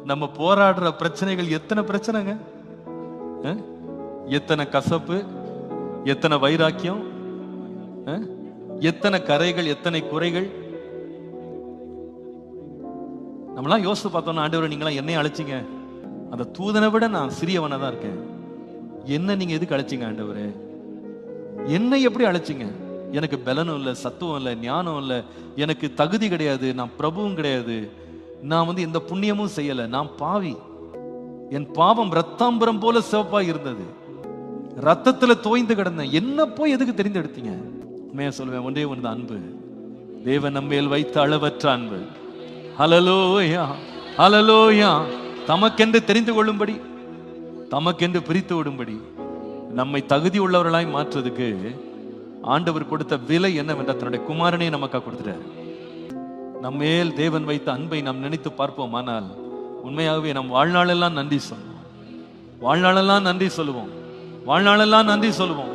நம்ம போராடுற பிரச்சனைகள் எத்தனை பிரச்சனைங்க, எத்தனை கசப்பு, எத்தனை வைராக்கியம், எத்தனை கரைகள், எத்தனை குறைகள். நம்மளாம் யோசித்து பார்த்தோம்னா, ஆண்டவரே நீங்களாம் என்னைய அழைச்சிங்க, அந்த தூதனை விட நான் சிறியவனா தான் இருக்கேன், என்ன நீங்க எதுக்கு அழைச்சிங்க ஆண்டவரே? என்னை எப்படி அழைச்சிங்க? எனக்கு பலனும் இல்லை, சத்துவம் இல்லை, ஞானம் இல்லை, எனக்கு தகுதி கிடையாது, நான் பிரபுவும் கிடையாது, நான் எந்த புண்ணியமும் செய்யல, நான் பாவி. என் பாவம் ரத்தாம்பரம் போல சிவப்பா இருந்தது, ரத்தத்துல தோய்ந்து கிடந்தேன், என்ன போய் எதுக்கு தெரிந்தெடுத்தீங்க? உண்மையா சொல்லுவேன், ஒன்றே ஒன்று, அன்பு. தேவன் நம்மேல் வைத்த அளவற்ற அன்பு. ஹல்லேலூயா, ஹல்லேலூயா. தமக்கென்று தெரிந்து கொள்ளும்படி, தமக்கென்று பிரித்து விடும்படி, நம்மை தகுதி உள்ளவர்களாய் மாற்றுறதுக்கு ஆண்டவர் கொடுத்த விலை என்னவென்றால் தன்னுடைய குமாரனை நமக்காக கொடுத்துட்டார். நம்மேல் தேவன் வைத்த அன்பை நாம் நினைத்து பார்ப்போம். ஆனால் உண்மையாகவே நம் வாழ்நாளெல்லாம் நன்றி சொல்லுவோம், வாழ்நாளெல்லாம் நன்றி சொல்லுவோம், வாழ்நாளெல்லாம் நன்றி சொல்லுவோம்.